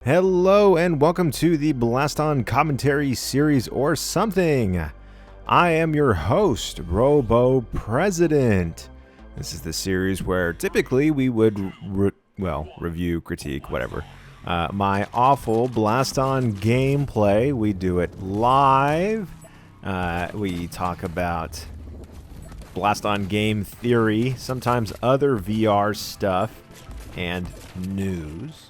Hello and welcome to the Blaston commentary series or something. I am your host, Robo President. This is the series where typically we would review, critique, whatever. My awful Blaston gameplay. We do it live. We talk about Blaston game theory, sometimes other VR stuff, and news.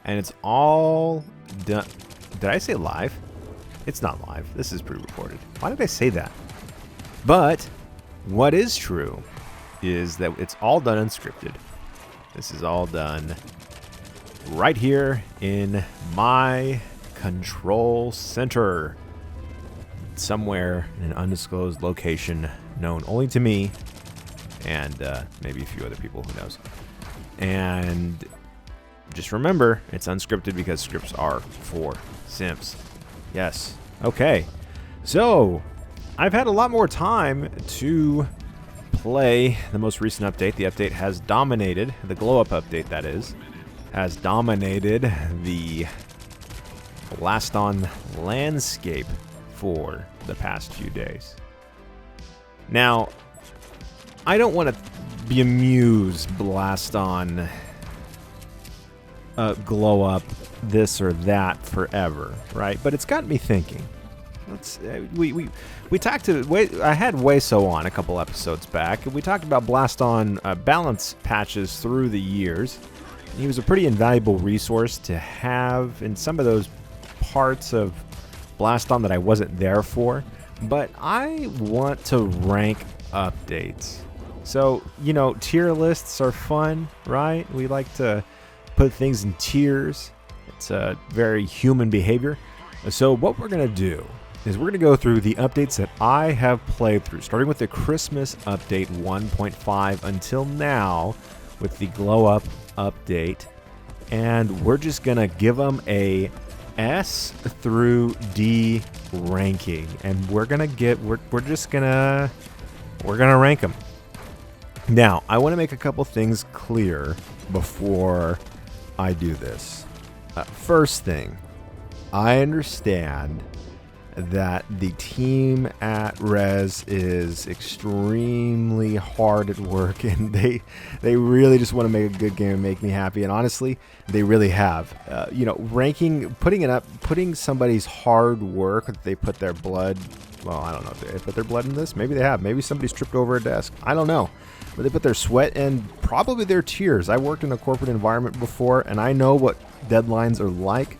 And it's all done. Did I say live? It's not live. This is pre-recorded. Why did I say that? But what is true is that it's all done unscripted. This is all done right here in my control center. Somewhere in an undisclosed location known only to me and maybe a few other people, who knows. And just remember, it's unscripted because scripts are for simps. Yes. Okay. So, I've had a lot more time to play the most recent update. The update has dominated, the glow-up update that is, has dominated the Blaston landscape for the past few days. Now, I don't want to be amused Blaston glow up this or that forever, right? But it's got me thinking. We talked to I had Wayso on a couple episodes back, and we talked about Blaston balance patches through the years. He was a pretty invaluable resource to have in some of those parts of Blaston that I wasn't there for. But I want to rank updates. So, you know, tier lists are fun, right? We like to put things in tiers. It's a very human behavior. So what we're going to do is we're going to go through the updates that I have played through, starting with the Christmas update 1.5 until now with the glow up update. And we're just going to give them a S through D ranking. And we're going to rank them. Now, I want to make a couple things clear before I do this. First thing, I understand that the team at Res is extremely hard at work, and they really just want to make a good game and make me happy. And honestly, they really have. Ranking, putting somebody's hard work that they put their blood. Well, I don't know if they put their blood in this. Maybe they have. Maybe somebody's tripped over a desk. I don't know. But they put their sweat and probably their tears. I worked in a corporate environment before, and I know what deadlines are like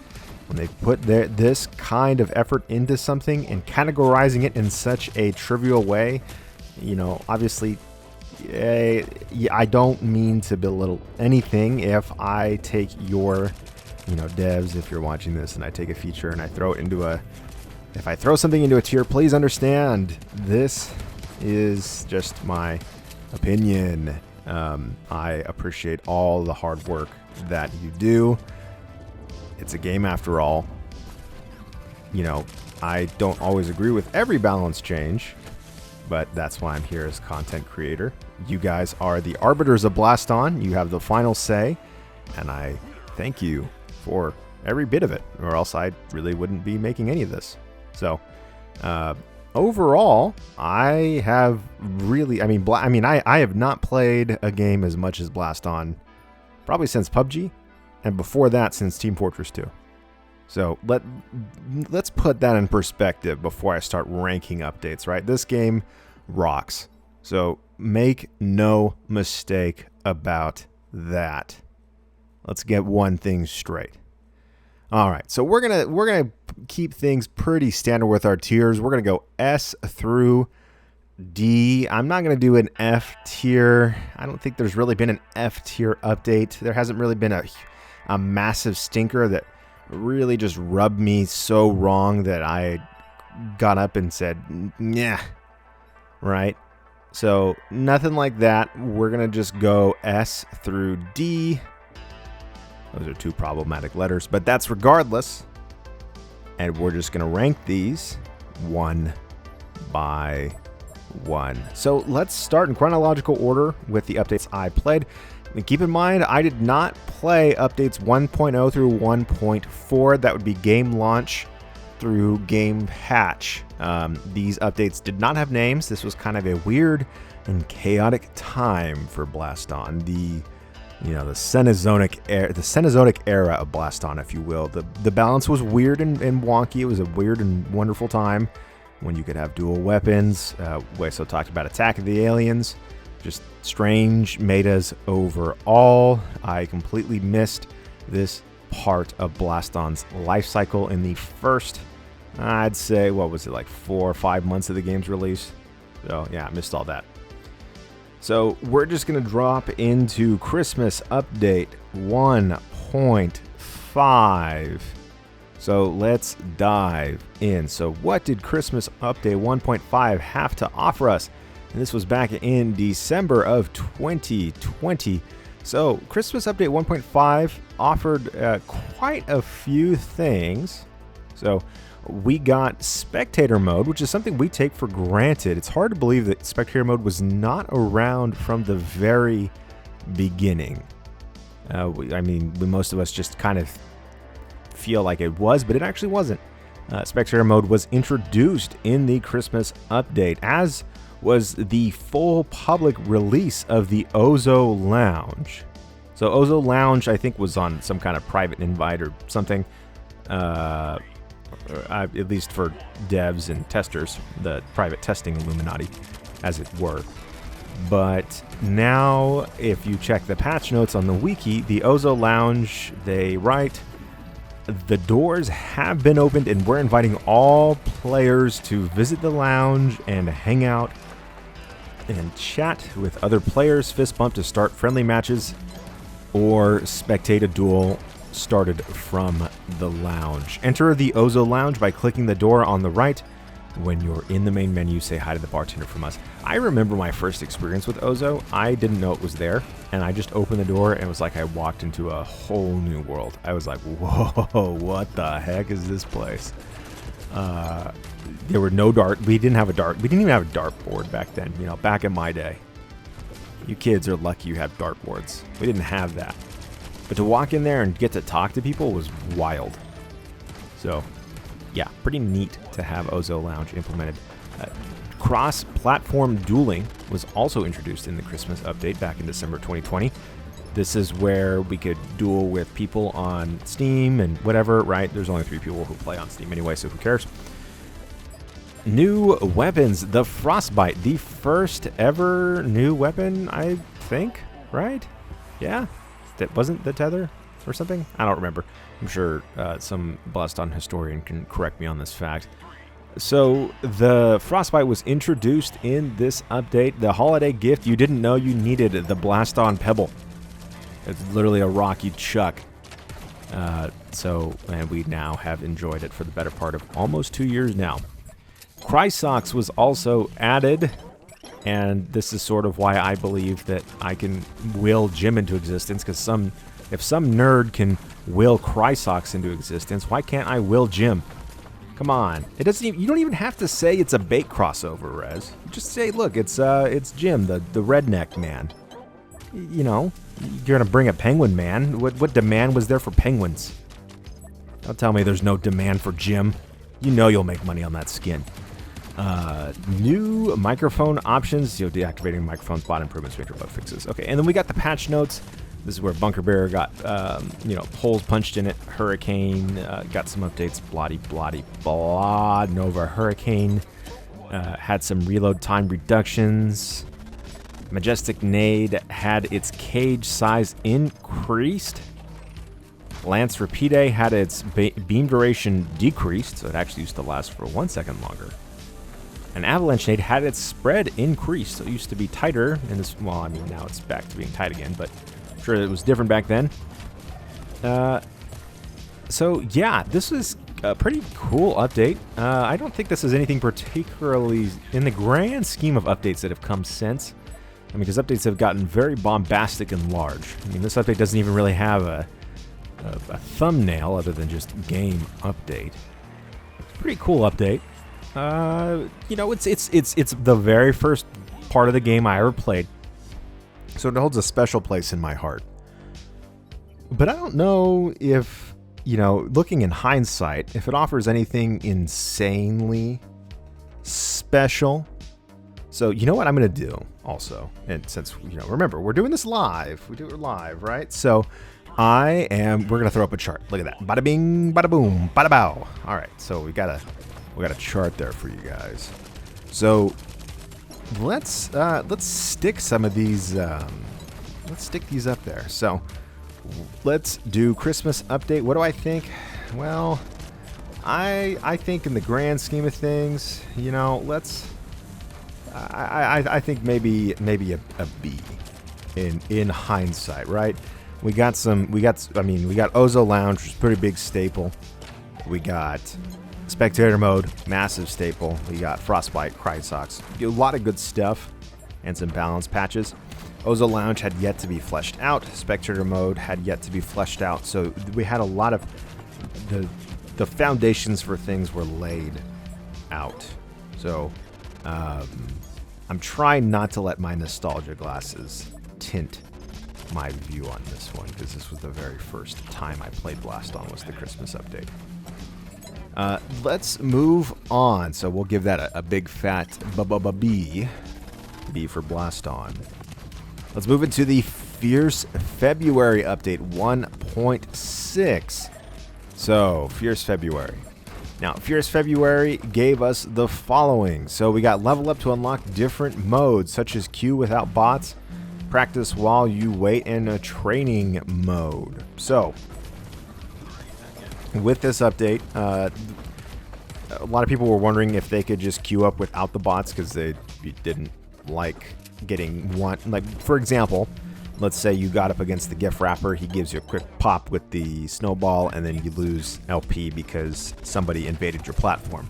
when they put this kind of effort into something and categorizing it in such a trivial way. You know, obviously, I don't mean to belittle anything. If I take your, devs, if you're watching this, and I take a feature and I throw it into if I throw something into a tier, please understand this is just my opinion. I appreciate all the hard work that you do. It's a game after all. I don't always agree with every balance change, but that's why I'm here as content creator. You guys are the arbiters of Blaston. You have the final say, and I thank you for every bit of it, or else I really wouldn't be making any of this. So, overall, I have really, I have not played a game as much as Blaston probably since PUBG, and before that since Team Fortress 2. So let's put that in perspective before I start ranking updates, right? This game rocks. So make no mistake about that. Let's get one thing straight. All right, so we're gonna keep things pretty standard with our tiers. We're gonna go S through D. I'm not gonna do an F tier. I don't think there's really been an F tier update. There hasn't really been a massive stinker that really just rubbed me so wrong that I got up and said, "Nah," right? So nothing like that. We're gonna just go S through D. Those are two problematic letters, but that's regardless. And we're just going to rank these one by one. So let's start in chronological order with the updates I played. And keep in mind, I did not play updates 1.0 through 1.4. That would be game launch through game patch. These updates did not have names. This was kind of a weird and chaotic time for Blaston. The Cenozoic era of Blaston, if you will. The balance was weird and wonky. It was a weird and wonderful time when you could have dual weapons. Weso talked about Attack of the Aliens. Just strange metas overall. I completely missed this part of Blaston's life cycle in the first, I'd say, what was it, like 4 or 5 months of the game's release? So yeah, I missed all that. So we're just going to drop into Christmas Update 1.5. So let's dive in. So what did Christmas Update 1.5 have to offer us? And this was back in December of 2020. So Christmas Update 1.5 offered quite a few things. So we got spectator mode, which is something we take for granted. It's hard to believe that spectator mode was not around from the very beginning. Most of us just kind of feel like it was, but it actually wasn't. Spectator mode was introduced in the Christmas update, as was the full public release of the Ozo Lounge. So Ozo Lounge, I think, was on some kind of private invite or something, at least for devs and testers, the private testing Illuminati, as it were. But now, if you check the patch notes on the wiki, the Ozo Lounge, they write, the doors have been opened and we're inviting all players to visit the lounge and hang out and chat with other players, fist bump to start friendly matches, or spectate a duel started from the lounge. Enter the Ozo Lounge by clicking the door on the right. When you're in the main menu, say hi to the bartender from us. I remember my first experience with Ozo. I didn't know it was there, and I just opened the door, and it was like I walked into a whole new world. I was like, whoa, what the heck is this place? There were no dart. We didn't have a dart. We didn't even have a dartboard back then, back in my day. You kids are lucky you have dartboards. We didn't have that. But to walk in there and get to talk to people was wild. So, yeah, pretty neat to have Ozo Lounge implemented. Cross-platform dueling was also introduced in the Christmas update back in December 2020. This is where we could duel with people on Steam and whatever, right? There's only 3 people who play on Steam anyway, so who cares? New weapons. The Frostbite, the first ever new weapon, I think, right? Yeah? That wasn't the Tether or something? I don't remember. I'm sure some Blaston historian can correct me on this fact. So the Frostbite was introduced in this update. The holiday gift you didn't know you needed, the Blaston Pebble. It's literally a rock you chuck. And we now have enjoyed it for the better part of almost 2 years now. Chrysocks was also added, and this is sort of why I believe that I can will Jim into existence, because if some nerd can will Chrysocks into existence, why can't I will Jim? Come on. It doesn't even, you don't even have to say it's a bait crossover, Rez. Just say, look, it's Jim, the redneck man. You're gonna bring a penguin man. What demand was there for penguins? Don't tell me there's no demand for Jim. You'll make money on that skin. New microphone options, deactivating microphones, bot improvements, major bug fixes. Okay, and then we got the patch notes. This is where Bunker Bear got, holes punched in it. Hurricane got some updates. Blah. Nova Hurricane had some reload time reductions. Majestic Nade had its cage size increased. Lance Rapide had its beam duration decreased, so it actually used to last for 1 second longer. And Avalanche Nade had its spread increased, so it used to be tighter. And now it's back to being tight again, but I'm sure it was different back then. So yeah, this was a pretty cool update. I don't think this is anything particularly in the grand scheme of updates that have come since. Because updates have gotten very bombastic and large. This update doesn't even really have a thumbnail other than just game update. Pretty cool update. It's the very first part of the game I ever played. So it holds a special place in my heart. But I don't know if, looking in hindsight, if it offers anything insanely special. So you know what I'm going to do also? And since, remember, we're doing this live. We do it live, right? So we're going to throw up a chart. Look at that. Bada bing, bada boom, bada bow. All right. So we got a chart there for you guys. So let's stick some of these, let's stick these up there. So let's do Christmas update. What do I think? Well, I think in the grand scheme of things, I think maybe a B in hindsight, right? We got Ozo Lounge, which is a pretty big staple. We got Spectator Mode, massive staple. We got Frostbite, Crysox, a lot of good stuff, and some balance patches. Ozo Lounge had yet to be fleshed out. Spectator Mode had yet to be fleshed out. So we had a lot of the foundations for things were laid out. So I'm trying not to let my nostalgia glasses tint my view on this one, because this was the very first time I played Blaston was the Christmas update. Let's move on. So we'll give that a big fat B for Blaston. Let's move into the Fierce February update 1.6. So, Fierce February. Now, Fierce February gave us the following. So, we got level up to unlock different modes, such as queue without bots, practice while you wait, and a training mode. So, with this update, a lot of people were wondering if they could just queue up without the bots because they didn't like getting one. Like, for example, let's say you got up against the gift wrapper, he gives you a quick pop with the snowball, and then you lose LP because somebody invaded your platform.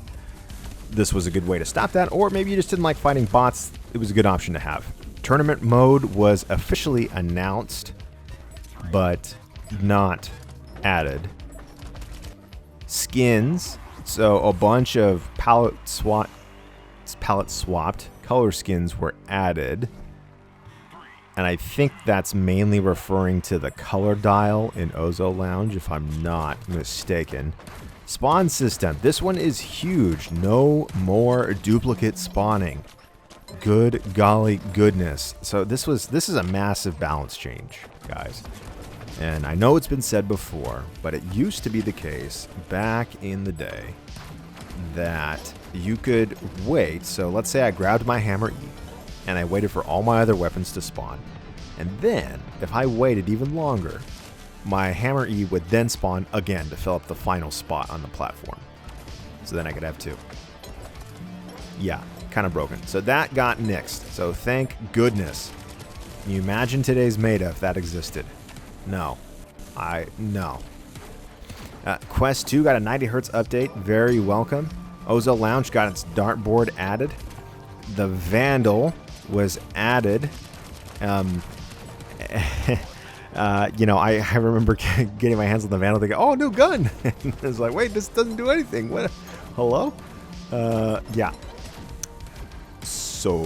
This was a good way to stop that, or maybe you just didn't like fighting bots. It was a good option to have. Tournament mode was officially announced, but not added. Skins, so a bunch of palette swapped color skins were added, and I think that's mainly referring to the color dial in Ozo Lounge, if I'm not mistaken. Spawn system, this one is huge. No more duplicate spawning. Good golly goodness. So this is a massive balance change, guys. And I know it's been said before, but it used to be the case back in the day that you could wait. So let's say I grabbed my hammer E and I waited for all my other weapons to spawn. And then, if I waited even longer, my hammer E would then spawn again to fill up the final spot on the platform. So then I could have two. Yeah, kind of broken. So that got nixed. So thank goodness. Can you imagine today's meta if that existed? No. No. Quest 2 got a 90 Hz update. Very welcome. Ozo Lounge got its dartboard added. The Vandal was added. I remember getting my hands on the Vandal thinking, oh, new gun. And I was like, wait, this doesn't do anything. What? Hello? Yeah. So,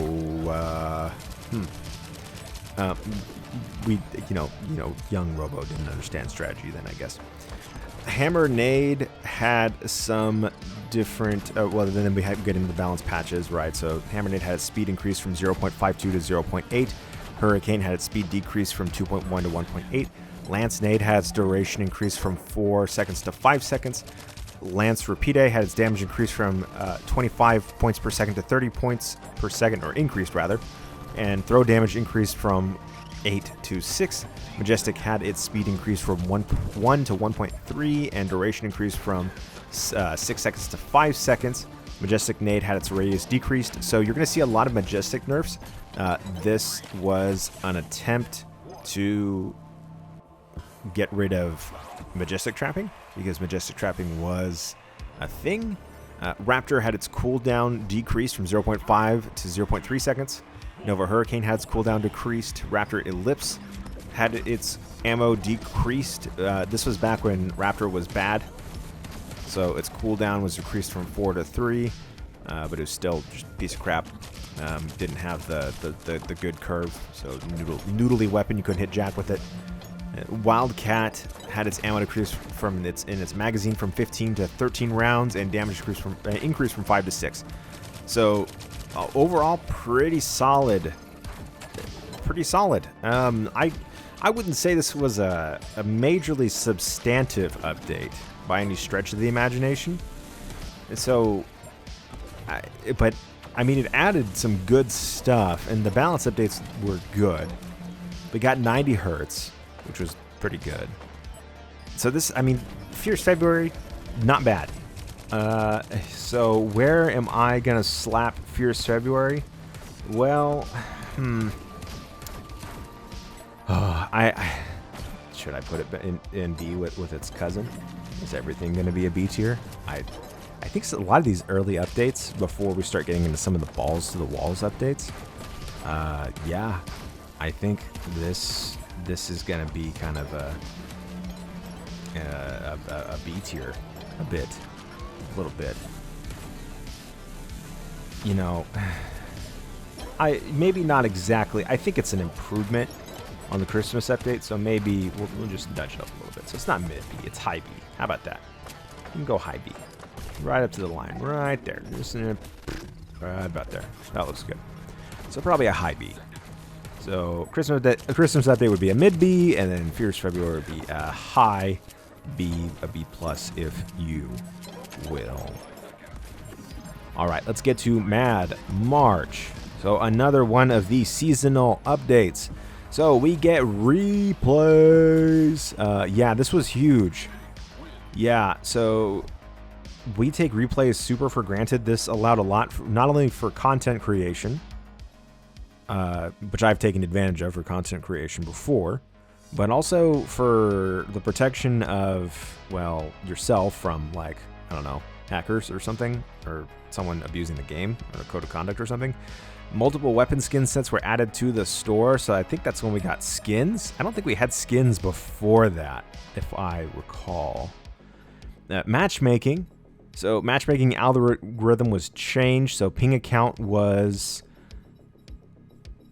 young Robo didn't understand strategy then, I guess. Hammer Nade had some different, then we had to get into the balance patches, right? So Hammer Nade had its speed increase from 0.52 to 0.8. Hurricane had its speed decrease from 2.1 to 1.8. Lance Nade had its duration increase from 4 seconds to 5 seconds. Lance Rapide had its damage increase from 25 points per second to 30 points per second, or increased rather. And throw damage increased from 8 to 6. Majestic had its speed increase from 1 to 1.3, and duration increased from 6 seconds to 5 seconds. Majestic Nade had its radius decreased, so you're going to see a lot of Majestic nerfs. This was an attempt to get rid of Majestic Trapping, because Majestic Trapping was a thing. Raptor had its cooldown decreased from 0.5 to 0.3 seconds. Nova Hurricane had its cooldown decreased. Raptor Ellipse had its ammo decreased. This was back when Raptor was bad, so its cooldown was decreased from 4 to 3. but it was still just a piece of crap. Didn't have the good curve, so noodly weapon. You couldn't hit Jack with it. Wildcat had its ammo decrease in its magazine from 15 to 13 rounds, and damage increased from 5 to 6. So overall, pretty solid. Pretty solid. I wouldn't say this was a majorly substantive update by any stretch of the imagination. So, but I mean, it added some good stuff, and the balance updates were good. We got 90 hertz, which was pretty good. So this, I mean, Fierce February, not bad. So where am I gonna slap Fierce February? Well, should I put it in B with its cousin? Is everything gonna be a B tier? I think a lot of these early updates, before we start getting into some of the balls to the walls updates, yeah, I think this is gonna be kind of a B tier, a little bit. You know, maybe not exactly. I think it's an improvement on the Christmas update, so maybe we'll just nudge it up a little bit. So it's not mid B, it's high B. How about that? You can go high B. Right up to the line, right there. Just right about there. That looks good. So probably a high B. So Christmas update would be a mid B, and then Fierce February would be a high B, a B plus, if you will. All right, let's get to Mad March. So another one of these seasonal updates. So we get replays. Yeah, this was huge. Yeah, so we take replays super for granted. This allowed a lot, not only for content creation, which I've taken advantage of for content creation before, but also for the protection of, well, yourself from, like, I don't know, hackers or something, or someone abusing the game, or a code of conduct or something. Multiple weapon skin sets were added to the store, so I think that's when we got skins. I don't think we had skins before that, if I recall. Matchmaking. So matchmaking algorithm was changed, so ping account was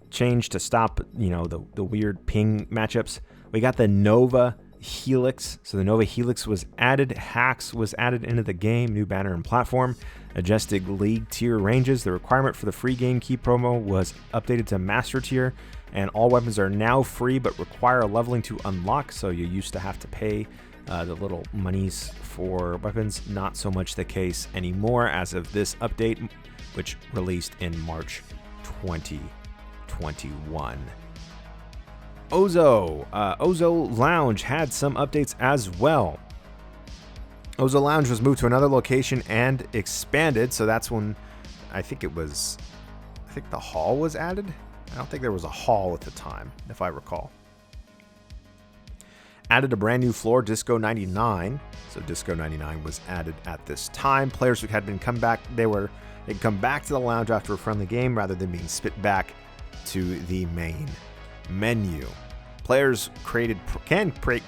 changed to stop, you know, the weird ping matchups. We got the Nova Helix. So the Nova Helix was added. Hacks was added into the game. New banner and platform. Adjusted league tier ranges. The requirement for the free game key promo was updated to master tier, and all weapons are now free but require leveling to unlock. So you used to have to pay the little monies for weapons. Not so much the case anymore as of this update, which released in March 2021. Ozo Lounge had some updates as well. Ozo Lounge was moved to another location and expanded, so that's when I think the hall was added. I don't think there was a hall at the time, if I recall. Added a brand new floor, Disco 99. So Disco 99 was added at this time. Players who had been come back to the lounge after a friendly game rather than being spit back to the main menu. Players can create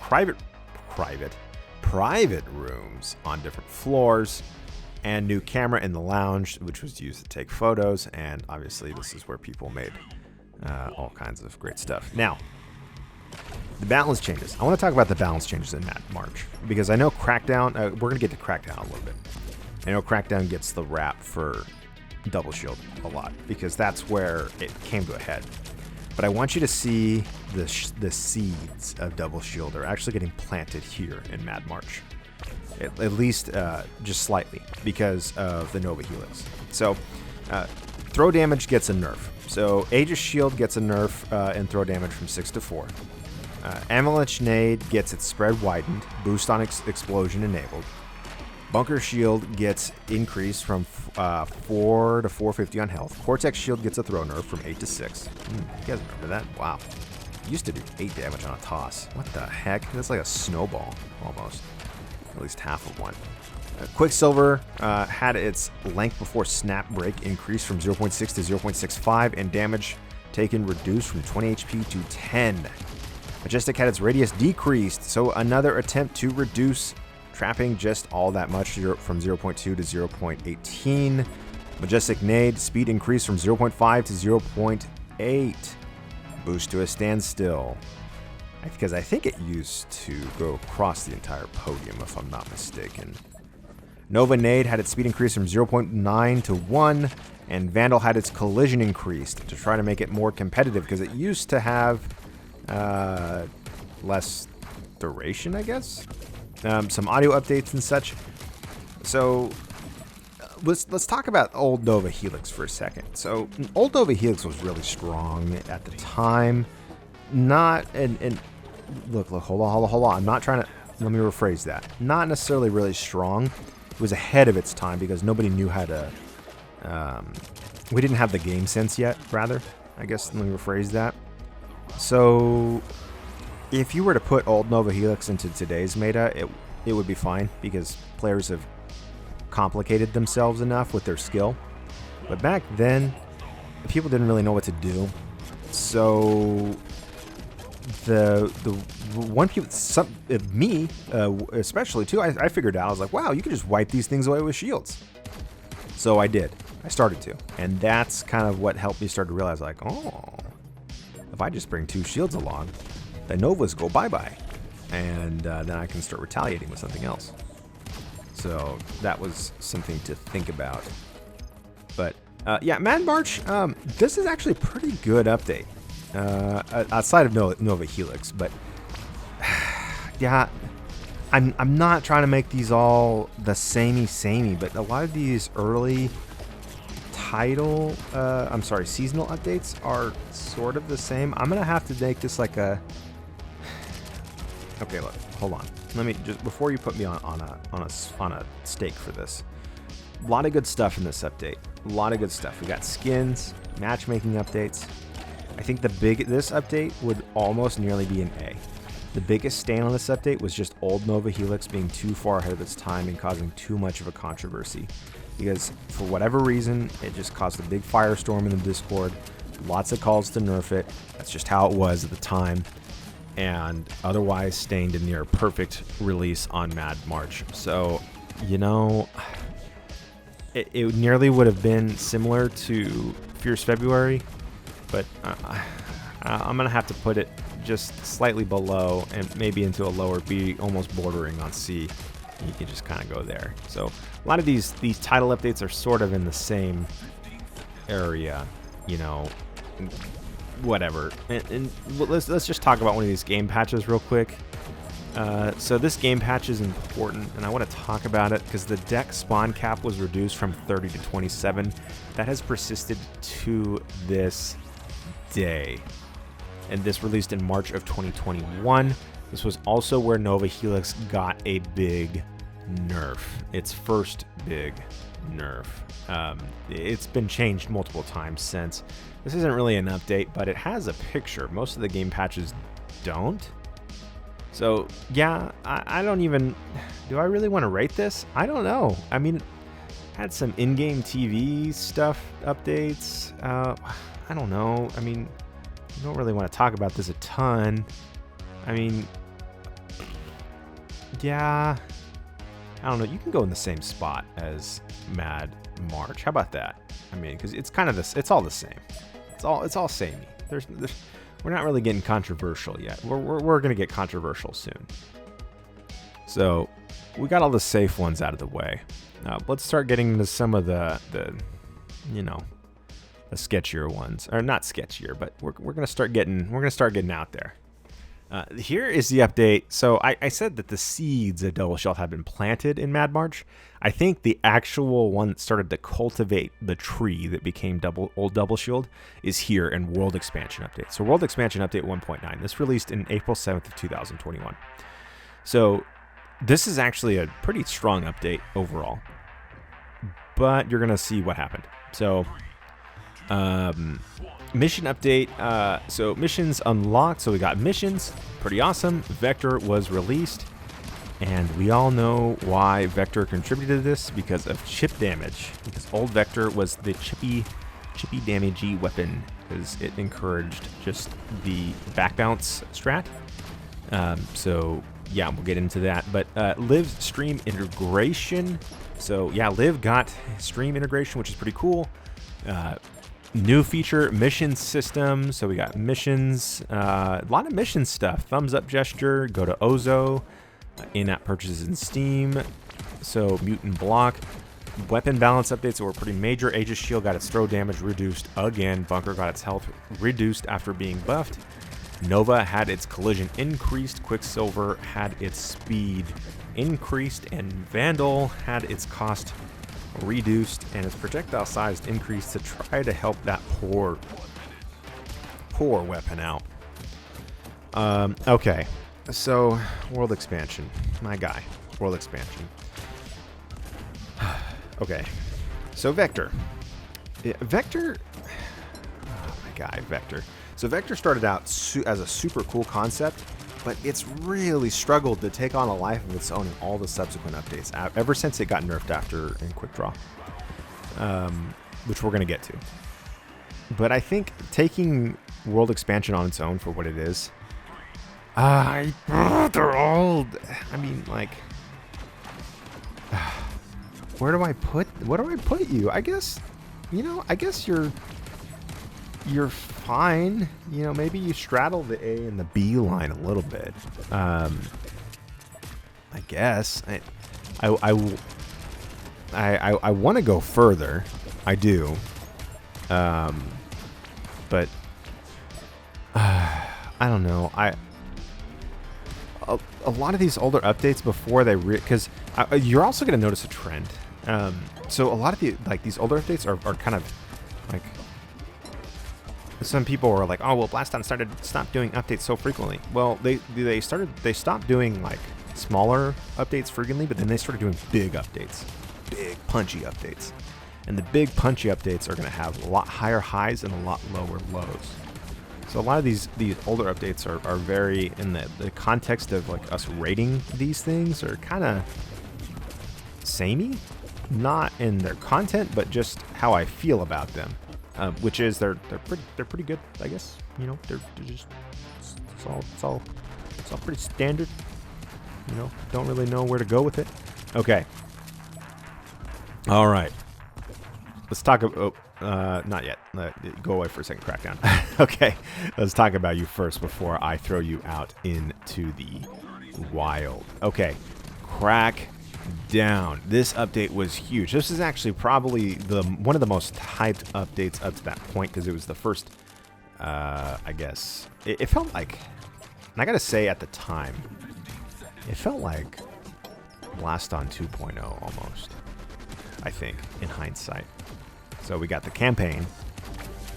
private rooms on different floors, and new camera in the lounge, which was used to take photos. And obviously this is where people made all kinds of great stuff. Now, the balance changes. I want to talk about the balance changes in Mad March, because I know Crackdown, we're going to get to Crackdown a little bit. I know Crackdown gets the rap for Double Shield a lot, because that's where it came to a head. But I want you to see the seeds of Double Shield are actually getting planted here in Mad March. At least just slightly, because of the Nova Helix. So, throw damage gets a nerf. So, Aegis Shield gets a nerf in throw damage from 6 to 4. Avalanche Nade gets its spread widened, boost on explosion enabled. Bunker Shield gets increased from 4 to 450 on health. Cortex Shield gets a throw nerf from 8 to 6. You guys remember that? Wow. It used to do 8 damage on a toss. What the heck? That's like a snowball, almost. At least half of one. Quicksilver had its length before snap break increased from 0.6 to 0.65, and damage taken reduced from 20 HP to 10. Majestic had its radius decreased, so another attempt to reduce trapping just all that much from 0.2 to 0.18. Majestic Nade, speed increase from 0.5 to 0.8. Boost to a standstill. Because I think it used to go across the entire podium, if I'm not mistaken. Nova Nade had its speed increase from 0.9 to 1, and Vandal had its collision increased to try to make it more competitive, because it used to have less duration, I guess? Some audio updates and such. So let's talk about old Nova Helix for a second. So old Nova Helix was really strong at the time. Not and look, hold on. I'm not trying to, let me rephrase that. Not necessarily really strong. It was ahead of its time because nobody knew how to. We didn't have the game sense yet. Rather, I guess. Let me rephrase that. So if you were to put old Nova Helix into today's meta, it would be fine because players have complicated themselves enough with their skill. But back then, people didn't really know what to do. So the one people, me especially too, I figured out, I was like, wow, you can just wipe these things away with shields. So I did. I started to. And that's kind of what helped me start to realize, like, oh, if I just bring 2 shields along, the Novas go bye-bye. And then I can start retaliating with something else. So that was something to think about. But yeah, Mad March, this is actually a pretty good update. Outside of Nova Helix, but yeah, I'm not trying to make these all the samey, but a lot of these early seasonal updates are sort of the same. I'm gonna have to make this like a. Okay, look, hold on. Let me just, before you put me on a stake for this. A lot of good stuff in this update. A lot of good stuff. We got skins, matchmaking updates. I think this update would almost nearly be an A. The biggest stain on this update was just old Nova Helix being too far ahead of its time and causing too much of a controversy. Because for whatever reason, it just caused a big firestorm in the Discord. Lots of calls to nerf it. That's just how it was at the time. And otherwise stained a near perfect release on Mad March. So, you know, it nearly would have been similar to Fierce February, but I'm going to have to put it just slightly below and maybe into a lower B, almost bordering on C. You can just kind of go there. So a lot of these title updates are sort of in the same area, you know, whatever. And let's just talk about one of these game patches real quick. So this game patch is important, and I want to talk about it because the deck spawn cap was reduced from 30 to 27. That has persisted to this day. And this released in March of 2021. This was also where Nova Helix got a big nerf. Its first big nerf. It's been changed multiple times since. This isn't really an update, but it has a picture. Most of the game patches don't. So, yeah, I don't even... Do I really want to rate this? I don't know. I mean, had some in-game TV stuff updates. I don't know. I mean, I don't really want to talk about this a ton. I mean, yeah, I don't know. You can go in the same spot as Mad March. How about that? I mean, because it's kind of this. It's all the same. It's all samey. We're not really getting controversial yet. We're gonna get controversial soon. So we got all the safe ones out of the way. Let's start getting into some of the you know, the sketchier ones, or not sketchier, but we're gonna start getting out there. Here is the update. So I said that the seeds of Double Shell have been planted in Mad March. I think the actual one that started to cultivate the tree that became old Double Shield is here in World Expansion Update. So World Expansion Update 1.9. This released in April 7th of 2021. So this is actually a pretty strong update overall. But you're going to see what happened. So mission update. So missions unlocked. So we got missions. Pretty awesome. Vector was released. And we all know why Vector contributed to this, because of chip damage. Because old Vector was the chippy damagey weapon, because it encouraged just the back bounce strat. So yeah, we'll get into that. But Liv's stream integration. So yeah, Liv got stream integration, which is pretty cool. New feature, mission system. So we got missions, a lot of mission stuff. Thumbs up gesture, go to Ozo, in-app purchases in Steam. So mutant block. Weapon balance updates were pretty major. Aegis Shield got its throw damage reduced again. Bunker got its health reduced after being buffed. Nova had its collision increased. Quicksilver had its speed increased. And Vandal had its cost reduced and its projectile size increased to try to help that poor weapon out. Okay, so world expansion, my guy, world expansion. Okay, so Vector, oh my guy, Vector. So Vector started out as a super cool concept, but it's really struggled to take on a life of its own in all the subsequent updates, ever since it got nerfed after in Quick Draw, which we're going to get to. But I think taking world expansion on its own for what it is, they're all, I mean, like, what do I put you? I guess, you know, I guess you're fine. You know, maybe you straddle the A and the B line a little bit. I guess I want to go further. I do. But I don't know. A lot of these older updates before they because you're also going to notice a trend. So a lot of these older updates are kind of like, some people are like, oh well, Blaston stopped doing updates so frequently. Well, they stopped doing like smaller updates frequently, but then they started doing big updates, big punchy updates, and the big punchy updates are going to have a lot higher highs and a lot lower lows. So a lot of these older updates are very, in the context of like us rating these things, are kind of samey, not in their content, but just how I feel about them. Which is they're pretty good, I guess. You know, they're just it's all pretty standard. You know, don't really know where to go with it. Okay. All right. Let's talk about. Not yet. Go away for a second, Crackdown. Okay. Let's talk about you first before I throw you out into the wild. Okay. Crack down. This update was huge. This is actually probably one of the most hyped updates up to that point, because it was the first, I guess, it felt like, and I gotta say at the time, it felt like Blaston 2.0 almost, I think, in hindsight. So we got the campaign,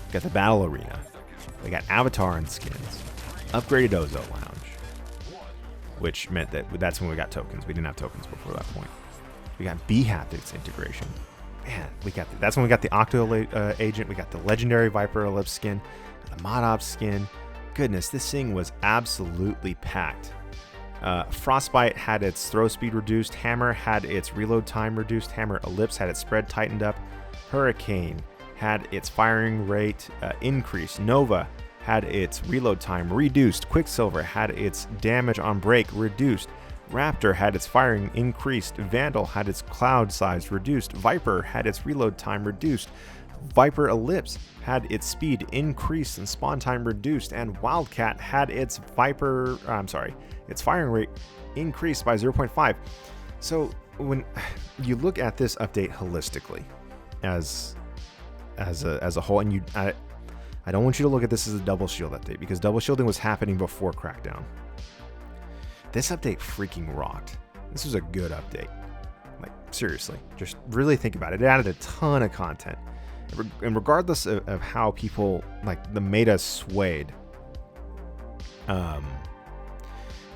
we got the battle arena, we got avatar and skins, upgraded Ozo Lounge, which meant that's when we got tokens. We didn't have tokens before that point. We got B-Haptics integration. Man, that's when we got the Octo agent. We got the legendary Viper Ellipse skin, the Mod Ops skin. Goodness, this thing was absolutely packed. Frostbite had its throw speed reduced. Hammer had its reload time reduced. Hammer Ellipse had its spread tightened up. Hurricane had its firing rate increased. Nova had its reload time reduced. Quicksilver had its damage on break reduced. Raptor had its firing increased. Vandal had its cloud size reduced. Viper had its reload time reduced. Viper Ellipse had its speed increased and spawn time reduced. And Wildcat had its its firing rate increased by 0.5. So when you look at this update holistically, as a whole, and I don't want you to look at this as a double shield update, because double shielding was happening before Crackdown. This update freaking rocked. This was a good update. Like, seriously, just really think about it. It added a ton of content. And regardless of how people, like, the meta swayed,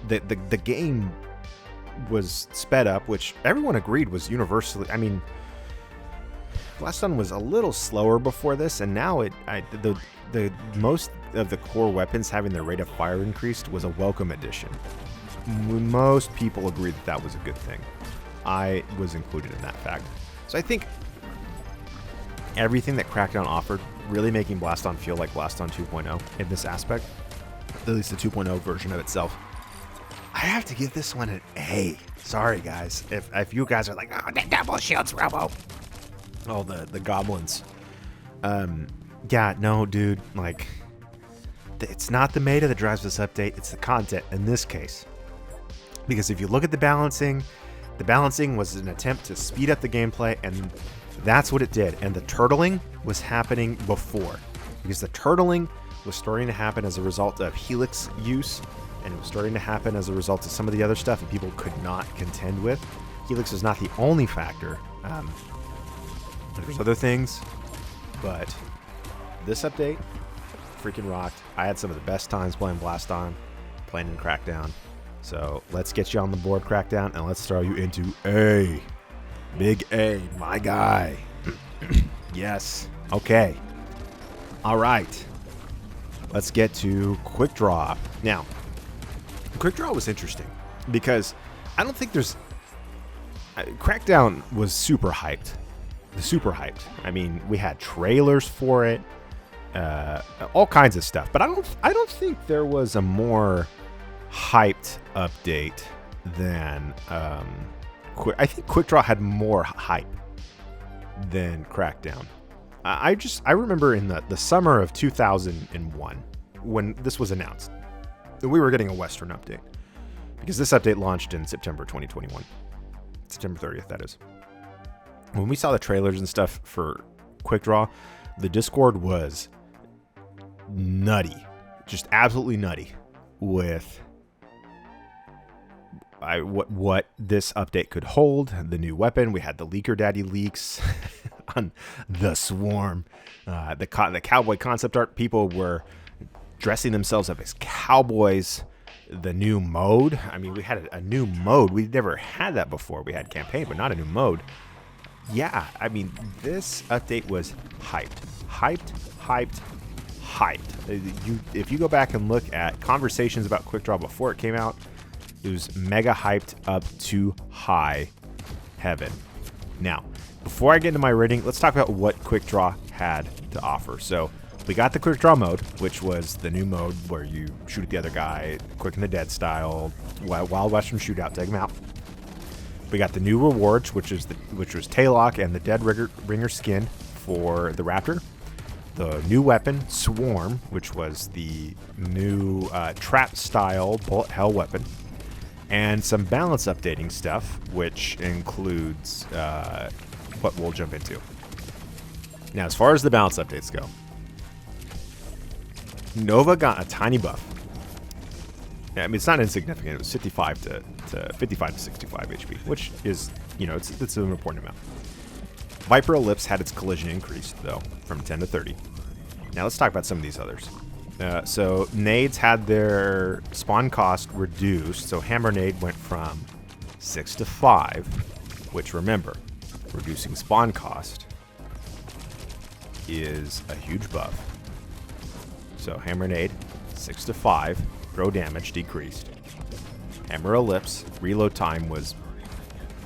the game was sped up, which everyone agreed was universally, I mean, Blaston was a little slower before this, and now the most of the core weapons having their rate of fire increased was a welcome addition. Most people agreed that was a good thing. I was included in that fact. So I think everything that Crackdown offered, really making Blaston feel like Blaston 2.0 in this aspect, at least the 2.0 version of itself, I have to give this one an A. Sorry, guys. If you guys are like, oh, the double shields, Robo. Oh, the goblins. Yeah, no, dude. Like, it's not the meta that drives this update. It's the content in this case. Because if you look at the balancing was an attempt to speed up the gameplay, and that's what it did. And the turtling was happening before. Because the turtling was starting to happen as a result of Helix use, and it was starting to happen as a result of some of the other stuff that people could not contend with. Helix is not the only factor. There's other things, but this update freaking rocked. I had some of the best times playing Blaston, playing in Crackdown. So let's get you on the board, Crackdown, and let's throw you into A. Big A, my guy. Yes. Okay. All right. Let's get to Quick Draw. Now, Quick Draw was interesting because I don't think there's... Crackdown was super hyped. Super hyped. I mean, we had trailers for it, all kinds of stuff. But I don't think there was a more hyped update than... I think Quick Draw had more hype than Crackdown. I remember in the summer of 2001 when this was announced that we were getting a Western update, because this update launched in September 2021. September 30th, that is. When we saw the trailers and stuff for Quick Draw, the Discord was nutty. Just absolutely nutty with what this update could hold. The new weapon. We had the Leaker Daddy leaks on the Swarm. The cowboy concept art. People were dressing themselves up as cowboys. The new mode. I mean, we had a new mode. We never had that before. We had campaign, but not a new mode. Yeah, I mean, this update was hyped. If you go back and look at conversations about Quick Draw before it came out, it was mega hyped up to high heaven. Now, before I get into my rating, let's talk about what Quick Draw had to offer. So, we got the Quick Draw mode, which was the new mode where you shoot at the other guy, Quick and the Dead style, Wild Western shootout, take him out. We got the new rewards, which was Taylock and the Dead Ringer skin for the Raptor. The new weapon, Swarm, which was the new trap style bullet hell weapon. And some balance updating stuff, which includes what we'll jump into. Now, as far as the balance updates go, Nova got a tiny buff. I mean, it's not insignificant. It was 55 to 65 HP, which is, it's an important amount. Viper Ellipse had its collision increased, though, from 10 to 30. Now, let's talk about some of these others. So, nades had their spawn cost reduced. So, Hammer Nade went from 6 to 5, which, remember, reducing spawn cost is a huge buff. So, Hammer Nade, 6 to 5. Throw damage decreased. Hammer Ellipse, reload time was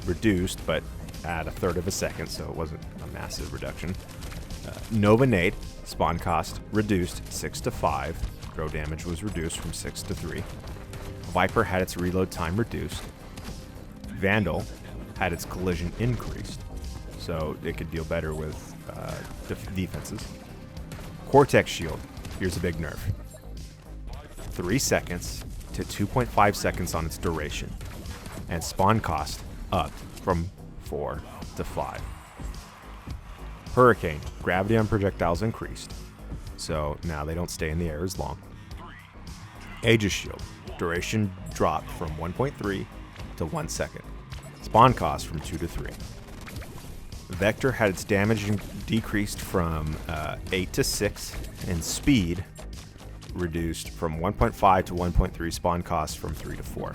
reduced, but at 1/3 of a second, so it wasn't a massive reduction. Nova Nade, spawn cost reduced 6 to 5. Throw damage was reduced from 6 to 3. Viper had its reload time reduced. Vandal had its collision increased, so it could deal better with defenses. Cortex Shield, here's a big nerf. 3 seconds to 2.5 seconds on its duration, and spawn cost up from 4 to 5. Hurricane, gravity on projectiles increased, so now they don't stay in the air as long. Aegis Shield, duration dropped from 1.3 to 1 second. Spawn cost from 2 to 3. Vector had its damage decreased from 8 to 6, and speed reduced from 1.5 to 1.3, spawn cost from 3 to 4.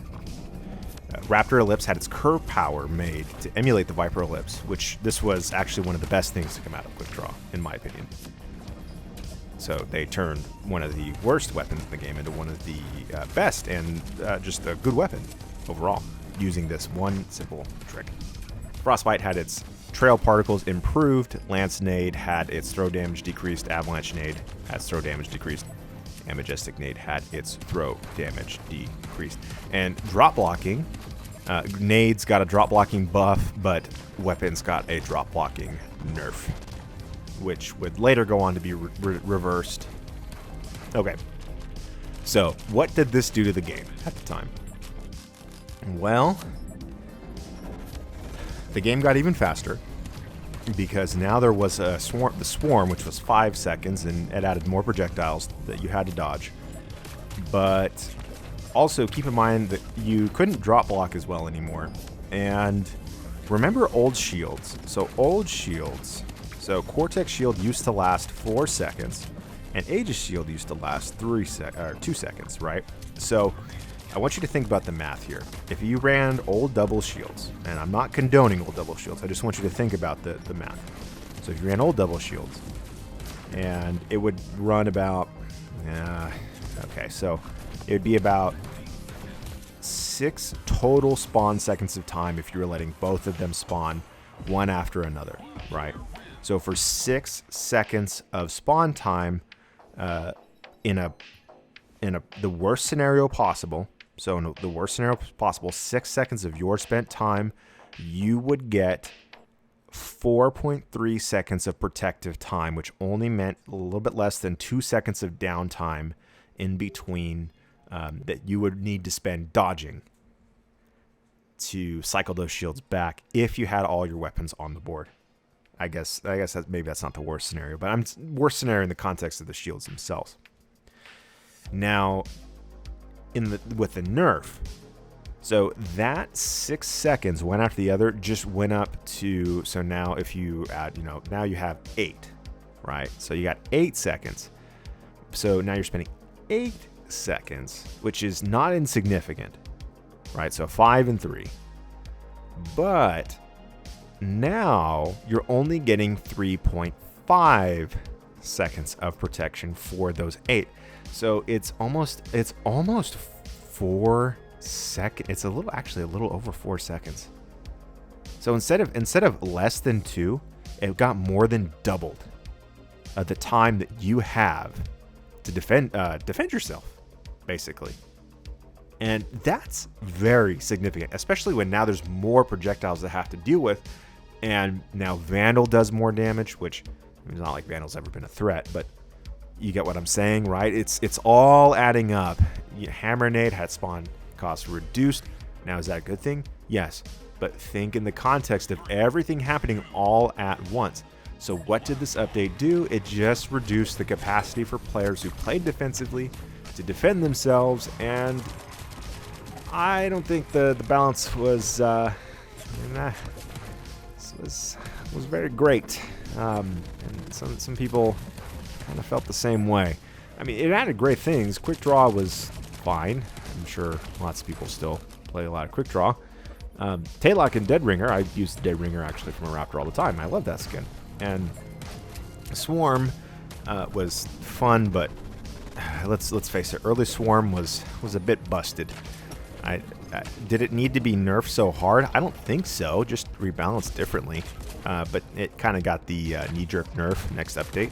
Raptor Ellipse had its curve power made to emulate the Viper Ellipse, which this was actually one of the best things to come out of Quick Draw, in my opinion. So they turned one of the worst weapons in the game into one of the best, and just a good weapon overall, using this one simple trick. Frostbite had its trail particles improved, Lance Nade had its throw damage decreased, Avalanche Nade had its throw damage decreased, and Majestic Nade had its throw damage decreased. And drop blocking, Nade's got a drop blocking buff, but weapons got a drop blocking nerf, which would later go on to be reversed. Okay, so what did this do to the game at the time? Well, the game got even faster because now there was the swarm, which was 5 seconds, and it added more projectiles that you had to dodge. But also keep in mind that you couldn't drop block as well anymore. And remember old shields. So Cortex shield used to last 4 seconds, and Aegis shield used to last 2 seconds, right? So I want you to think about the math here. If you ran old double shields, and I'm not condoning old double shields, I just want you to think about the math. So if you ran old double shields, and it would run about, okay, so it would be about 6 total spawn seconds of time if you were letting both of them spawn one after another, right? So for 6 seconds of spawn time, in the worst scenario possible, so in the worst scenario possible, 6 seconds of your spent time, you would get 4.3 seconds of protective time, which only meant a little bit less than 2 seconds of downtime in between that you would need to spend dodging to cycle those shields back if you had all your weapons on the board. I guess maybe that's not the worst scenario, but I'm worst scenario in the context of the shields themselves. Now, with the nerf, so that 6 seconds one after the other just went up to, so now if you add, now you have 8, right? So you got 8 seconds. So now you're spending 8 seconds, which is not insignificant, right? So 5 and 3. But now you're only getting 3.5 seconds of protection for those 8. So it's almost 4 seconds. It's actually a little over 4 seconds. So instead of less than 2, it got more than doubled the time that you have to defend yourself, basically. And that's very significant, especially when now there's more projectiles to have to deal with, and now Vandal does more damage, which it's not like Vandal's ever been a threat, but you get what I'm saying, right? It's all adding up. Hammer Nade had spawn costs reduced. Now, is that a good thing? Yes. But think in the context of everything happening all at once. So what did this update do? It just reduced the capacity for players who played defensively to defend themselves, and I don't think the balance was very great. And some people kind of felt the same way. I mean, it added great things. Quick Draw was fine. I'm sure lots of people still play a lot of Quick Draw. Taylock and Dead Ringer, I use the Dead Ringer actually from a Raptor all the time. I love that skin. And Swarm was fun, but let's face it, early Swarm was a bit busted. Did it need to be nerfed so hard? I don't think so. Just rebalanced differently. But it kind of got the knee-jerk nerf next update.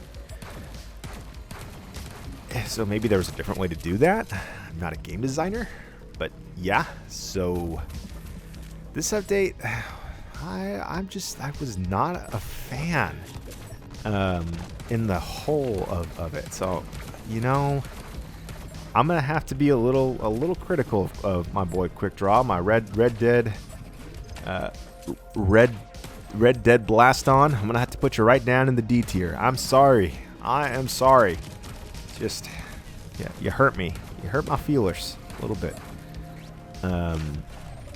So maybe there was a different way to do that. I'm not a game designer, but yeah. So this update, I was not a fan in the whole of it. So I'm gonna have to be a little critical of my boy Quick Draw, my Red Dead Blaston. I'm gonna have to put you right down in the D tier. I'm sorry. I am sorry. Just, yeah, you hurt me. You hurt my feelers a little bit.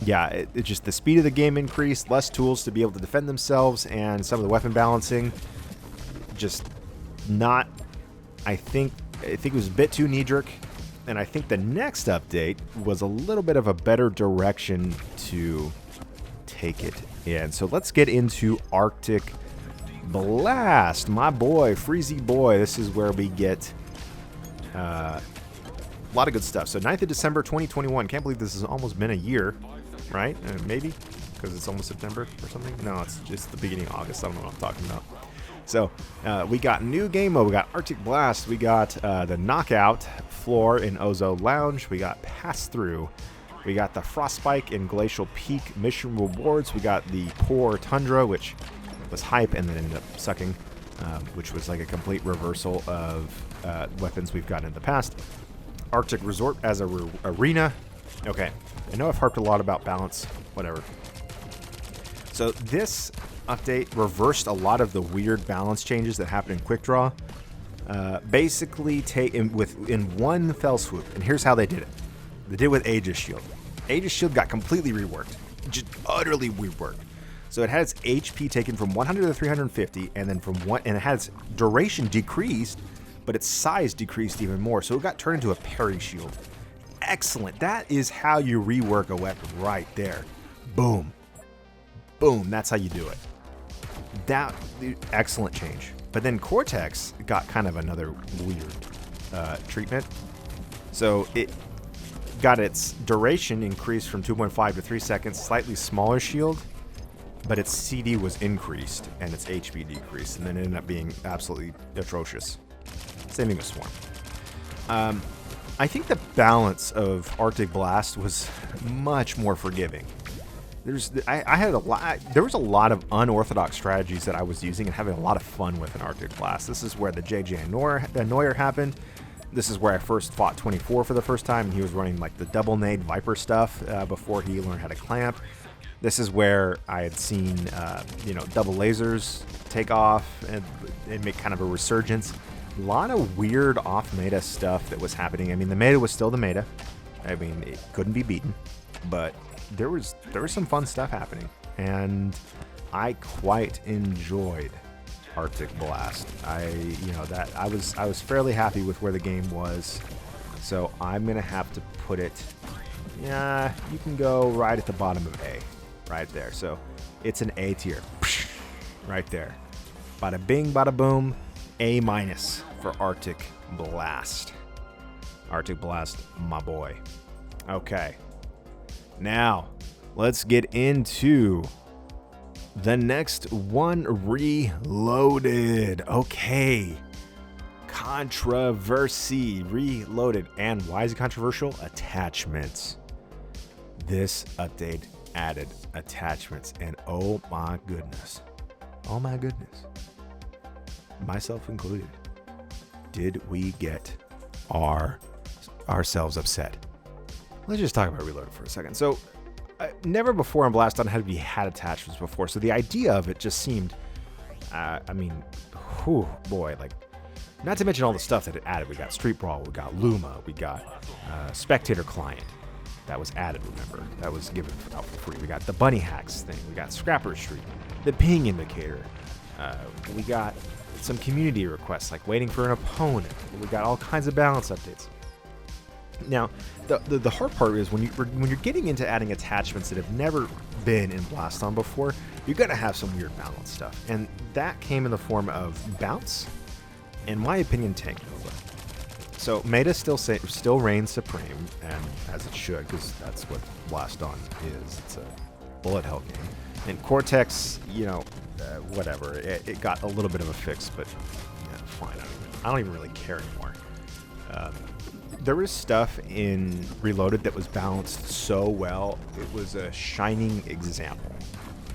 Yeah, it just the speed of the game increased, less tools to be able to defend themselves, and some of the weapon balancing just not. I think it was a bit too knee-jerk, and I think the next update was a little bit of a better direction to take it in. So let's get into Arctic Blast, my boy, Freezy boy. This is where we get a lot of good stuff. So 9th of December 2021. Can't believe this has almost been a year, right? Maybe because it's almost September or something. No, it's just the beginning of August. I don't know what I'm talking about. So we got new game mode. We got Arctic Blast. We got the Knockout floor in Ozo Lounge. We got Pass Through. We got the Frostspike and Glacial Peak mission rewards. We got the Poor Tundra, which was hype and then ended up sucking, which was like a complete reversal of weapons we've gotten in the past. Arctic Resort as a arena. Okay, I know I've harped a lot about balance, whatever. So this update reversed a lot of the weird balance changes that happened in Quick Draw. Basically, in one fell swoop, and here's how they did it. They did it with Aegis Shield. Aegis Shield got completely reworked, just utterly reworked. So it had its HP taken from 100 to 350, and then and it had its duration decreased, but its size decreased even more. So it got turned into a parry shield. Excellent. That is how you rework a weapon right there. Boom. Boom. That's how you do it. Excellent change. But then Cortex got kind of another weird treatment. So it got its duration increased from 2.5 to 3 seconds, slightly smaller shield, but its CD was increased and its HP decreased, and then it ended up being absolutely atrocious. Same thing with Swarm. I think the balance of Arctic Blast was much more forgiving. There was a lot of unorthodox strategies that I was using and having a lot of fun with in Arctic Blast. This is where the JJ Annoyer happened. This is where I first fought 24 for the first time, and he was running like the double nade Viper stuff before he learned how to clamp. This is where I had seen double lasers take off and make kind of a resurgence. A lot of weird off-meta stuff that was happening. I mean, the meta was still the meta. I mean, it couldn't be beaten, but there was some fun stuff happening, and I quite enjoyed Arctic Blast. I was fairly happy with where the game was, so I'm gonna have to put it. Yeah, you can go right at the bottom of A, right there. So it's an A tier, right there. Bada bing, bada boom. A- for Arctic Blast. Arctic Blast, my boy. Okay. Now, let's get into the next one, Reloaded. Okay. Controversy. Reloaded. And why is it controversial? Attachments. This update added attachments, and oh my goodness. Oh my goodness. Myself included. Did we get ourselves upset? Let's just talk about Reloaded for a second. So, never before in Blaston had we had attachments before, so the idea of it just seemed, like, not to mention all the stuff that it added. We got Street Brawl, we got Luma, we got Spectator Client. That was added, remember? That was given out for free. We got the Bunny Hacks thing, we got Scrapper Street, the Ping Indicator, we got some community requests, like waiting for an opponent. We got all kinds of balance updates. Now, the hard part is when you're getting into adding attachments that have never been in Blaston before, you're gonna have some weird balance stuff, and that came in the form of bounce, in my opinion, tank Nova. So meta still reigns supreme, and as it should, because that's what Blaston is. It's a bullet hell game. And Cortex, whatever. It got a little bit of a fix, but yeah, fine. I don't even really care anymore. There was stuff in Reloaded that was balanced so well. It was a shining example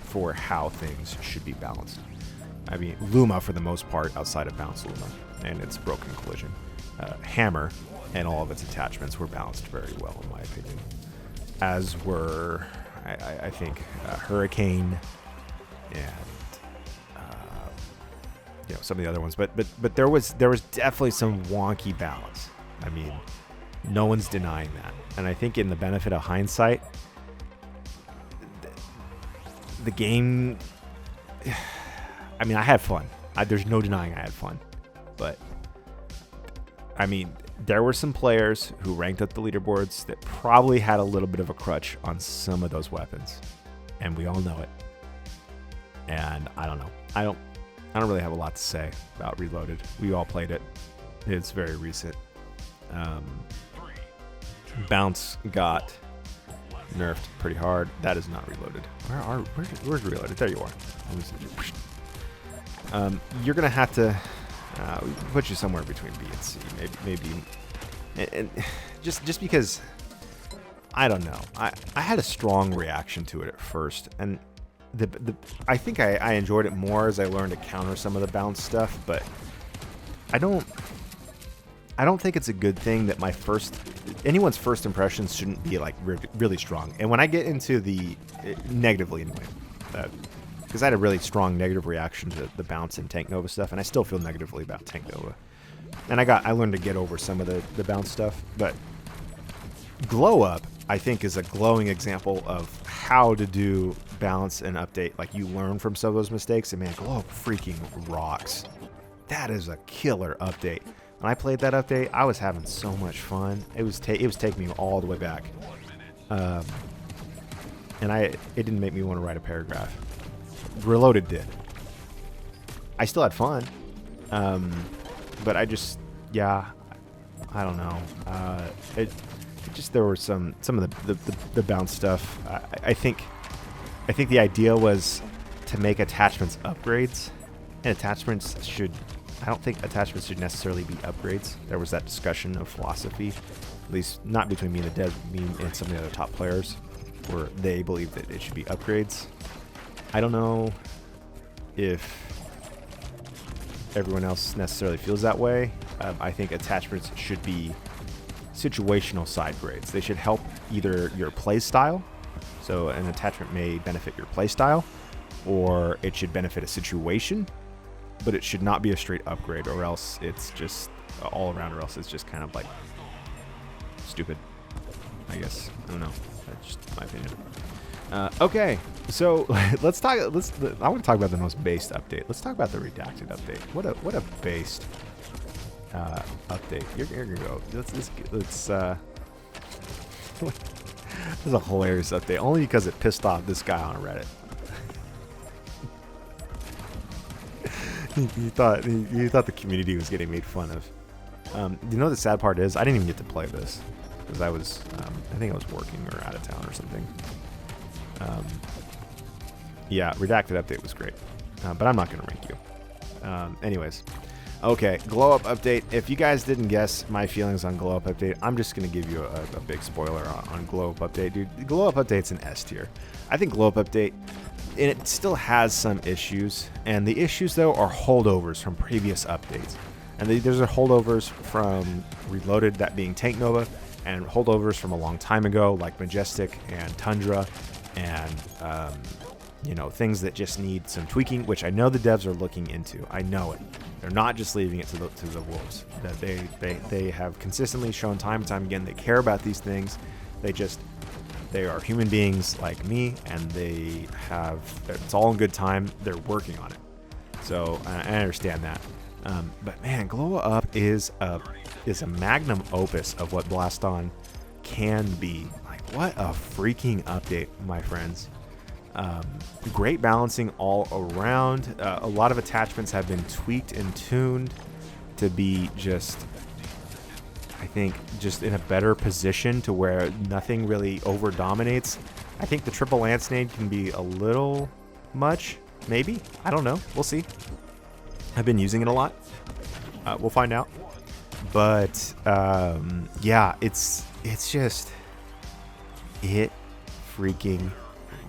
for how things should be balanced. I mean, Luma, for the most part, outside of Bounce Luma and its broken collision. Hammer and all of its attachments were balanced very well, in my opinion. As were, I think, Hurricane and some of the other ones. But there was definitely some wonky balance. I mean, no one's denying that. And I think in the benefit of hindsight, the game, I mean, I had fun. There's no denying I had fun. But, I mean, there were some players who ranked up the leaderboards that probably had a little bit of a crutch on some of those weapons. And we all know it. And I don't know. I don't really have a lot to say about Reloaded. We all played it. It's very recent. Bounce got nerfed pretty hard. That is not Reloaded. Where's Reloaded? There you are. you're going to have to put you somewhere between B and C. Maybe and just because, I don't know. I had a strong reaction to it at first, and I think I enjoyed it more as I learned to counter some of the bounce stuff, but I don't think it's a good thing that anyone's first impressions shouldn't be like really strong. And when I get into negatively anyway, because I had a really strong negative reaction to the bounce and Tank Nova stuff, and I still feel negatively about Tank Nova. And I learned to get over some of the bounce stuff, but Glow Up, I think, is a glowing example of how to do balance and update. Like, you learn from some of those mistakes, and man, Glow Up freaking rocks. That is a killer update. When I played that update, I was having so much fun. It was taking me all the way back, and it didn't make me want to write a paragraph. Reloaded did. I still had fun, but I don't know. There were some of the bounce stuff. I think the idea was to make attachments upgrades, and I don't think attachments should necessarily be upgrades. There was that discussion of philosophy, at least not between me and the dev, me and some of the other top players, where they believe that it should be upgrades. I don't know if everyone else necessarily feels that way. I think attachments should be situational side grades. They should help either your play style, so an attachment may benefit your play style, or it should benefit a situation, but it should not be a straight upgrade, or else it's just all around, or else it's just kind of like stupid, I guess. I don't know. That's just my opinion. Okay, so I want to talk about the most based update. Let's talk about the redacted update. What a based update. Here we go. Let's this is a hilarious update, only because it pissed off this guy on Reddit. He thought the community was getting made fun of. You know, the sad part is I didn't even get to play this because I think I was working or out of town or something. Yeah, redacted update was great, but I'm not going to rank you. Anyways, okay, Glow Up update. If you guys didn't guess my feelings on Glow Up update, I'm just going to give you a big spoiler on Glow Up update, dude. Glow Up update's an S tier. I think Glow Up update, and it still has some issues, and the issues though are holdovers from previous updates, and there's holdovers from Reloaded, that being Tank Nova, and holdovers from a long time ago like Majestic and Tundra, and things that just need some tweaking, which I know the devs are looking into. I know it. They're not just leaving it to the wolves. That they have consistently shown time and time again they care about these things. They are human beings like me, and it's all in good time. They're working on it. So I understand that. But man, Glow Up is a magnum opus of what Blaston can be. Like, what a freaking update, my friends. Great balancing all around. A lot of attachments have been tweaked and tuned to be just in a better position to where nothing really over dominates. I think the triple lance nade can be a little much, maybe. I don't know. We'll see. I've been using it a lot. We'll find out. But yeah, it's just, it freaking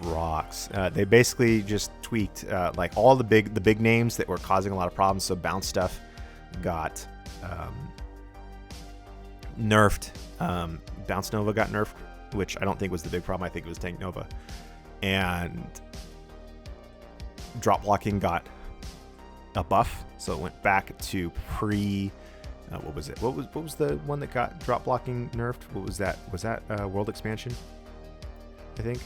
rocks. They basically just tweaked like all the big names that were causing a lot of problems. So bounce stuff got nerfed. Bounce Nova got nerfed, which I don't think was the big problem. I think it was Tank Nova. And drop blocking got a buff, so it went back to what was it? What was the one that got drop blocking nerfed? What was that? Was that World Expansion? I think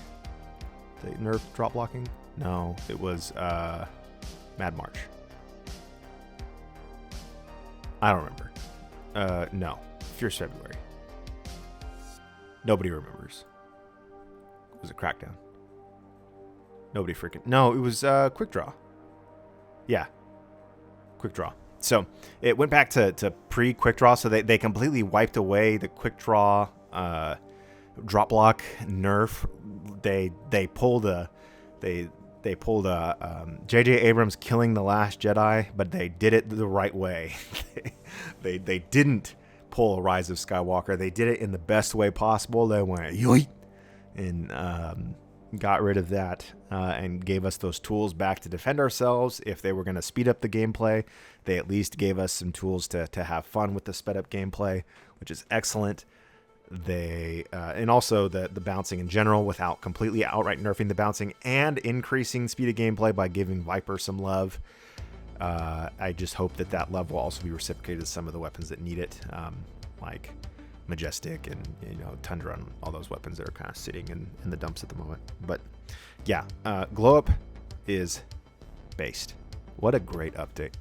they nerfed drop blocking. No, it was Mad March. I don't remember. No, Fierce February. Nobody remembers. Was it Crackdown? Nobody freaking. No, it was Quick Draw. Yeah, Quick Draw. So it went back to pre-Quick Draw, so they completely wiped away the Quick Draw drop block nerf. They pulled they pulled a J.J. Abrams killing the Last Jedi, but they did it the right way. they didn't pull a Rise of Skywalker. They did it in the best way possible. They went yoink and got rid of that and gave us those tools back to defend ourselves. If they were going to speed up the gameplay, they at least gave us some tools to have fun with the sped up gameplay, which is excellent. They and also the bouncing in general, without completely outright nerfing the bouncing and increasing speed of gameplay by giving Viper some love. I just hope that love will also be reciprocated to some of the weapons that need it, like Majestic and Tundra and all those weapons that are kind of sitting in the dumps at the moment. But yeah, Glow Up is based. What a great update.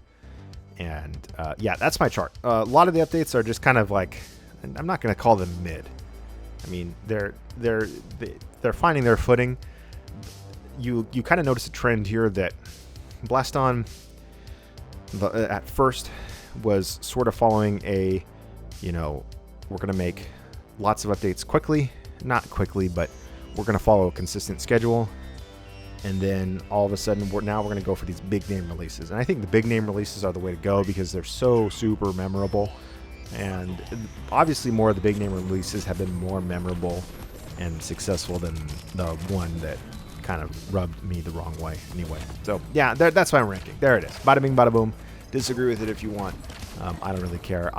And yeah, that's my chart. A lot of the updates are just kind of like, I'm not going to call them mid. I mean, they're finding their footing. You kind of notice a trend here that Blaston at first was sort of following a, we're going to make lots of updates quickly. Not quickly, but we're going to follow a consistent schedule. And then all of a sudden, we're going to go for these big name releases. And I think the big name releases are the way to go because they're so super memorable. And obviously more of the big name releases have been more memorable and successful than the one that kind of rubbed me the wrong way anyway. So yeah, that's my ranking. There it is. Bada bing, bada boom. Disagree with it if you want. I don't really care.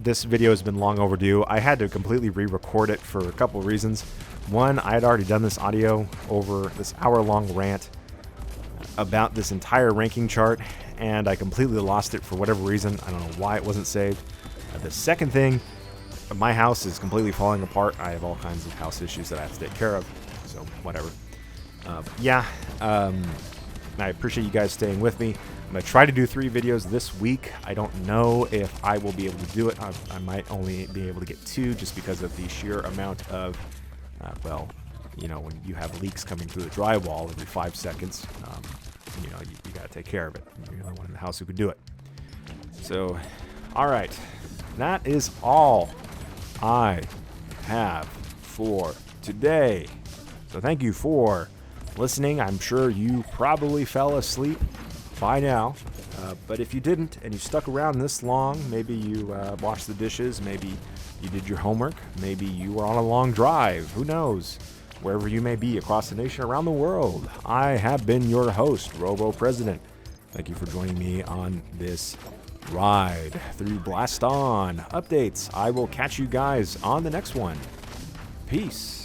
This video has been long overdue. I had to completely re-record it for a couple of reasons. One, I had already done this audio over this hour-long rant about this entire ranking chart, and I completely lost it for whatever reason. I don't know why it wasn't saved. The second thing, my house is completely falling apart. I have all kinds of house issues that I have to take care of, so whatever. I appreciate you guys staying with me. I'm going to try to do 3 videos this week. I don't know if I will be able to do it. I might only be able to get 2 just because of the sheer amount of, when you have leaks coming through the drywall every 5 seconds, you got to take care of it. You're the only one in the house who could do it. So, all right. That is all I have for today. So thank you for listening. I'm sure you probably fell asleep by now. But if you didn't and you stuck around this long, maybe you washed the dishes, maybe you did your homework, maybe you were on a long drive. Who knows? Wherever you may be across the nation, around the world, I have been your host, Robo President. Thank you for joining me on this ride through Blaston updates. I will catch you guys on the next one. Peace.